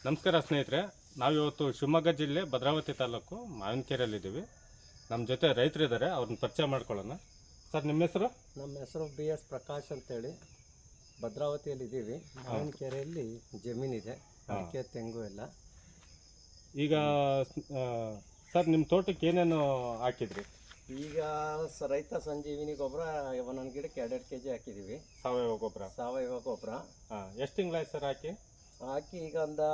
ನಮಸ್ಕಾರ ಸ್ನೇಹಿತರೆ, ನಾವಿವತ್ತು ಶಿವಮೊಗ್ಗ ಜಿಲ್ಲೆ ಭದ್ರಾವತಿ ತಾಲೂಕು ಮಾವಿನಕೆರೆಯಲ್ಲಿದ್ದೀವಿ. ನಮ್ಮ ಜೊತೆ ರೈತರಿದ್ದಾರೆ, ಅವ್ರನ್ನ ಪರಿಚಯ ಮಾಡ್ಕೊಳ್ಳೋಣ. ಸರ್, ನಿಮ್ಮ ಹೆಸರು? ನಮ್ಮ ಹೆಸರು BS ಪ್ರಕಾಶ್ ಅಂತೇಳಿ. ಭದ್ರಾವತಿಯಲ್ಲಿದ್ದೀವಿ. ಮಾವಿನಕೆರೆಯಲ್ಲಿ ಜಮೀನಿದೆ, ಅಡಿಕೆ ತೆಂಗು ಎಲ್ಲ. ಈಗ ಸರ್, ನಿಮ್ಮ ತೋಟಕ್ಕೆ ಏನೇನು ಹಾಕಿದ್ರಿ? ಈಗ ರೈತ ಸಂಜೀವಿನಿ ಗೊಬ್ಬರ ಒಂದೊಂದು ಗಿಡಕ್ಕೆ 2 kg ಹಾಕಿದ್ದೀವಿ. ಸಾವಯವ ಗೊಬ್ಬರ. ಹಾಂ, ಎಷ್ಟು ತಿಂಗಳಾಯ್ತು ಸರ್ ಹಾಕಿ? ಈಗ ಒಂದು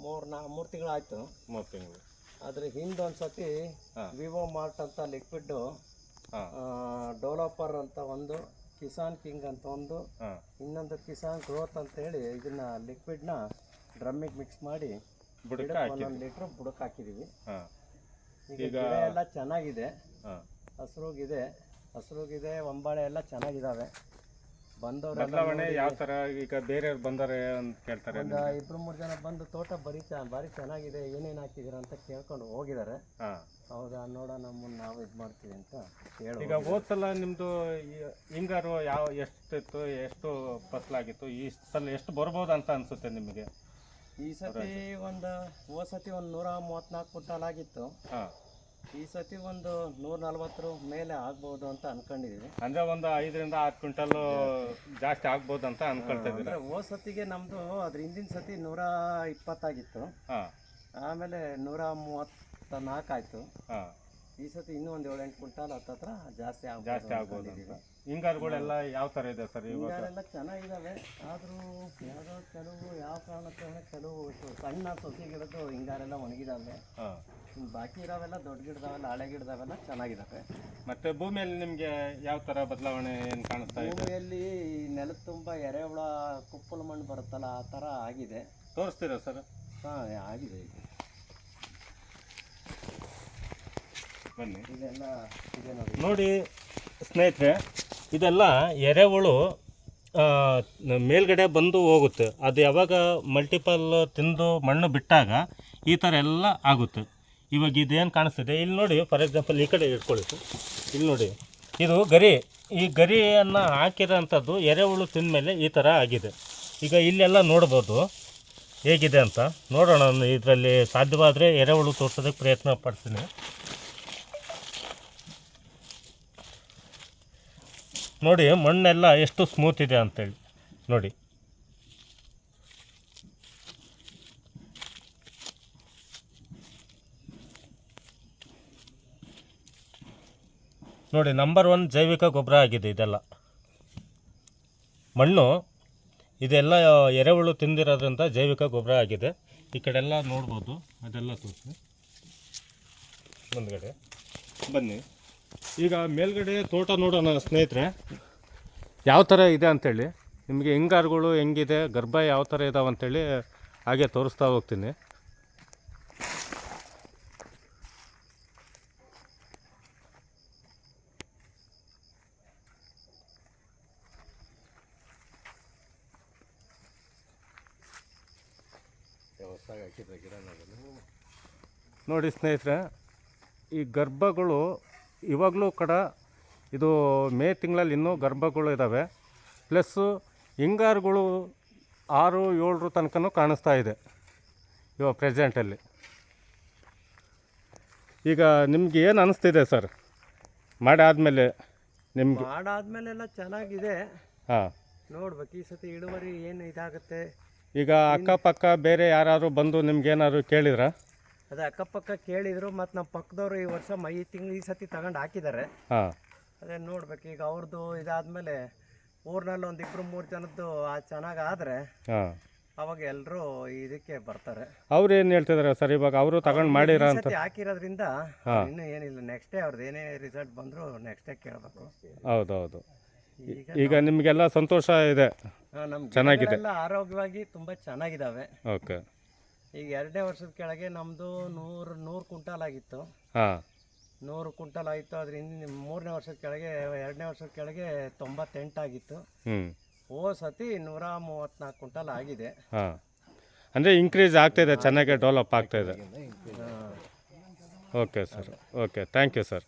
3 ತಿಂಗಳಾಯ್ತು. 3 ತಿಂಗಳು. ಅದ್ರ ಹಿಂದೆ ಒಂದು ಸತಿ ವಿವೋ ಮಾರ್ಟ್ ಅಂತ ಲಿಕ್ವಿಡ್, ಡೆವಲಪರ್ ಅಂತ ಒಂದು, ಕಿಸಾನ್ ಕಿಂಗ್ ಅಂತ ಒಂದು, ಇನ್ನೊಂದು ಕಿಸಾನ್ ಗ್ರೋತ್ ಅಂತ ಹೇಳಿ ಇದನ್ನ ಲಿಕ್ವಿಡ್ನ ಡ್ರಮ್ಮಿಗೆ ಮಿಕ್ಸ್ ಮಾಡಿ 1 ಲೀಟ್ರ್ ಬುಡಕ್ಕೆ ಹಾಕಿದ್ದೀವಿ. ಈಗ ಎಲ್ಲ ಚೆನ್ನಾಗಿದೆ, ಹಸಿರುಗಿದೆ, ಒಂಬಾಳೆ ಎಲ್ಲ ಚೆನ್ನಾಗಿದ್ದಾವೆ. ಬದಲಾವಣೆ ಯಾವ ಥರ? ಈಗ ಬೇರೆಯವ್ರು ಬಂದರೆ ಅಂತ ಕೇಳ್ತಾರೆ, ಒಂದು 2-3 ಜನ ಬಂದು ತೋಟ ಭಾರಿ ಚೆನ್ನಾಗಿದೆ, ಏನೇನು ಹಾಕಿದ್ದೀರ ಅಂತ ಕೇಳ್ಕೊಂಡು ಹೋಗಿದ್ದಾರೆ. ಹೌದಾ, ನೋಡೋಣ ಮುಂದೆ ನಾವು ಇದು ಮಾಡ್ತೀವಿ ಅಂತ ಹೇಳಿ. ಈಗ ಹೋದ ಸಲ ನಿಮ್ಮದು ಹಿಂಗಾರು ಎಷ್ಟಿತ್ತು, ಎಷ್ಟು ಫಸಲಾಗಿತ್ತು? ಈ ಸಲ ಎಷ್ಟು ಬರ್ಬೋದು ಅಂತ ಅನಿಸುತ್ತೆ ನಿಮಗೆ? ಈ ಸತಿ ಹೋದ ಸತಿ 134 ಕ್ವಿಂಟಾಲ್ ಆಗಿತ್ತು. ಈ ಸತಿ 140 ಮೇಲೆ ಆಗ್ಬೋದು ಅಂತ ಅನ್ಕೊಂಡಿದೀವಿ. ಅಂದ್ರೆ 5 ರಿಂದ 6 ಕ್ವಿಂಟಲ್ ಜಾಸ್ತಿ ಆಗ್ಬೋದು ಅಂತ ಅನ್ಕೊಳ್ತಿದ್ದೀವಿ. ಹೋದ ಸತಿಗೆ ನಮ್ದು ಅದ್ರ ಹಿಂದಿನ ಸತಿ 120 ಆಗಿತ್ತು, ಆಮೇಲೆ 134 ಆಯ್ತು. ಈ ಸತಿ ಇನ್ನೂ 7-8 ಕ್ವಿಂಟಲ್ ಹತ್ತತ್ರ ಜಾಸ್ತಿ ಆಗ್ಬೋದು. ಹಿಂಗಾರುಗಳೆಲ್ಲ ಯಾವ ಥರ ಇದೆ ಸರ್? ಹಿಂಗಾರೆಲ್ಲ ಚೆನ್ನಾಗಿದ್ದಾವೆ, ಆದರೂ ಕೆಲವು ಯಾವ ಕಾರಣಕ್ಕೆ ಕೆಲವು ಸಣ್ಣ ಸೊಸಿ ಗಿಡದ್ದು ಹಿಂಗಾರೆಲ್ಲ ಒಣಗಿದಾವೆ. ಬಾಕಿ ಇರೋವೆಲ್ಲ ದೊಡ್ಡ ಗಿಡದಾವೆಲ್ಲ, ಹಳೆ ಗಿಡದಾವೆಲ್ಲ ಚೆನ್ನಾಗಿದ್ದಾವೆ. ಮತ್ತೆ ಭೂಮಿಯಲ್ಲಿ ನಿಮಗೆ ಯಾವ ಥರ ಬದಲಾವಣೆ ಏನು ಕಾಣಿಸ್ತಾ ಇದೆ? ಭೂಮಿಯಲ್ಲಿ ನೆಲದ ತುಂಬ ಎರೆಹುಳ, ಕುಪ್ಪಲು ಮಣ್ಣು ಬರುತ್ತಲ್ಲ, ಆ ಥರ ಆಗಿದೆ. ತೋರಿಸ್ತೀರಾ ಸರ್? ಆಗಿದೆ. ಈಗ ಬನ್ನಿ, ಇದೆಲ್ಲ ಇದೆ ನೋಡಿ ಸ್ನೇಹಿತರೆ. ಇದೆಲ್ಲ ಎರೆಹುಳು ಮೇಲ್ಗಡೆ ಬಂದು ಹೋಗುತ್ತೆ. ಅದು ಯಾವಾಗ ಮಲ್ಟಿಪಲ್ ತಿಂದು ಮಣ್ಣು ಬಿಟ್ಟಾಗ ಈ ಥರ ಎಲ್ಲ ಆಗುತ್ತೆ. ಇವಾಗ ಇದೇನು ಕಾಣಿಸ್ತಿದೆ ಇಲ್ಲಿ ನೋಡಿ, ಫಾರ್ ಎಕ್ಸಾಂಪಲ್ ಈ ಕಡೆ ಇಟ್ಕೊಳ್ಳಿ. ಇಲ್ಲಿ ನೋಡಿ, ಇದು ಗರಿ. ಈ ಗರಿಯನ್ನು ಹಾಕಿರೋಂಥದ್ದು ಎರೆಹುಳು ತಿಂದ ಮೇಲೆ ಈ ಥರ ಆಗಿದೆ. ಈಗ ಇಲ್ಲೆಲ್ಲ ನೋಡ್ಬೋದು ಹೇಗಿದೆ ಅಂತ. ನೋಡೋಣ, ಇದರಲ್ಲಿ ಸಾಧ್ಯವಾದರೆ ಎರೆಹುಳು ತೋರಿಸೋದಕ್ಕೆ ಪ್ರಯತ್ನ ಪಡ್ತೀನಿ. ನೋಡಿ, ಮಣ್ಣೆಲ್ಲ ಎಷ್ಟು ಸ್ಮೂತ್ ಇದೆ ಅಂತೇಳಿ ನೋಡಿ. ನೋಡಿ, ನಂಬರ್ 1 ಜೈವಿಕ ಗೊಬ್ಬರ ಆಗಿದೆ ಇದೆಲ್ಲ. ಮಣ್ಣು ಇದೆಲ್ಲ ಎರೆಹುಳು ತಿಂದಿರೋದ್ರಿಂದ ಜೈವಿಕ ಗೊಬ್ಬರ ಆಗಿದೆ. ಈ ಕಡೆ ಎಲ್ಲ ನೋಡ್ಬೋದು, ಅದೆಲ್ಲ ತೋರಿಸಿ. ಮುಂದ್ಗಡೆ ಬನ್ನಿ. ಈಗ ಮೇಲ್ಗಡೆ ತೋಟ ನೋಡೋಣ ಸ್ನೇಹಿತರೆ, ಯಾವ ಥರ ಇದೆ ಅಂಥೇಳಿ. ನಿಮಗೆ ಹಿಂಗಾರುಗಳು ಹೆಂಗಿದೆ, ಗರ್ಭ ಯಾವ ಥರ ಇದಾವೆ ಅಂಥೇಳಿ ಹಾಗೆ ತೋರಿಸ್ತಾ ಹೋಗ್ತೀನಿ. ನೋಡಿ ಸ್ನೇಹಿತರೆ, ಈ ಗರ್ಭಗಳು ಇವಾಗಲೂ ಇದು ಮೇ ತಿಂಗಳಲ್ಲಿ ಇನ್ನೂ ಗರ್ಭಗಳು ಇದ್ದಾವೆ. ಪ್ಲಸ್ಸು ಹಿಂಗಾರುಗಳು 6-7 ತನಕನೂ ಕಾಣಿಸ್ತಾ ಇದೆ ಇವಾಗ ಪ್ರೆಸೆಂಟಲ್ಲಿ. ಈಗ ನಿಮ್ಗೆ ಏನು ಅನಿಸ್ತಿದೆ ಸರ್ ಮಾಡಾದ್ಮೇಲೆ? ನಿಮ್ಗೆ ಮಾಡಾದ್ಮೇಲೆಲ್ಲ ಚೆನ್ನಾಗಿದೆ. ನೋಡ್ಬೇಕು ಈ ಸತಿ ಇಳುವರಿ ಏನು ಇದಾಗುತ್ತೆ. ಈಗ ಅಕ್ಕಪಕ್ಕ ಬೇರೆ ಯಾರು ಬಂದು ನಿಮ್ಗೇನಾದ್ರು ಕೇಳಿದ್ರಾ? ಅದೇ ಅಕ್ಕಪಕ್ಕ ಕೇಳಿದ್ರು, ಮತ್ತು ನಮ್ಮ ಪಕ್ಕದವರು ಈ ವರ್ಷ ಈ ಸತಿ ತಗೊಂಡು ಹಾಕಿದ್ದಾರೆ. ಅದೇ ನೋಡ್ಬೇಕು ಈಗ ಅವ್ರದ್ದು ಇದಾದ್ಮೇಲೆ ಊರಿನಲ್ಲಿ 1-2-3 ಜನದ್ದು ಚೆನ್ನಾಗಾದ್ರೆ ಅವಾಗ ಎಲ್ಲರೂ ಇದಕ್ಕೆ ಬರ್ತಾರೆ. ಅವ್ರು ಏನು ಹೇಳ್ತಿದಾರೆ ಸರ್ ಇವಾಗ? ಅವರು ತಗೊಂಡು ಮಾಡಿರ ಅಂತ ಹಾಕಿರೋದ್ರಿಂದ ಇನ್ನೂ ಏನಿಲ್ಲ. ನೆಕ್ಸ್ಟ್ ಡೇ ಅವ್ರದ್ದು ಏನೇ ರಿಸಲ್ಟ್ ಬಂದರೂ ನೆಕ್ಸ್ಟ್ ಡೇ ಕೇಳಬೇಕು. ಹೌದೌದು. ಈಗ ನಿಮಗೆಲ್ಲ ಸಂತೋಷ ಇದೆ? ಚೆನ್ನಾಗಿದೆ, ಆರೋಗ್ಯವಾಗಿ ತುಂಬ ಚೆನ್ನಾಗಿದ್ದಾವೆ. ಓಕೆ. ಈಗ 2ನೇ ವರ್ಷದ ಕೆಳಗೆ ನಮ್ಮದು 100 ಕ್ವಿಂಟಾಲ್ ಆಗಿತ್ತು. 100 ಕ್ವಿಂಟಾಲ್ ಆಯಿತು. ಅದ್ರ ಹಿಂದಿನ 3ನೇ ವರ್ಷದ ಕೆಳಗೆ, 2ನೇ ವರ್ಷದ ಕೆಳಗೆ 98 ಆಗಿತ್ತು. ಹೋದ ಸತಿ 134 ಕ್ವಿಂಟಾಲ್ ಆಗಿದೆ. ಅಂದರೆ ಇನ್ಕ್ರೀಸ್ ಆಗ್ತಾಯಿದೆ, ಚೆನ್ನಾಗಿ ಡೆವಲಪ್ ಆಗ್ತಾಯಿದೆ. Okay sir, okay, thank you sir.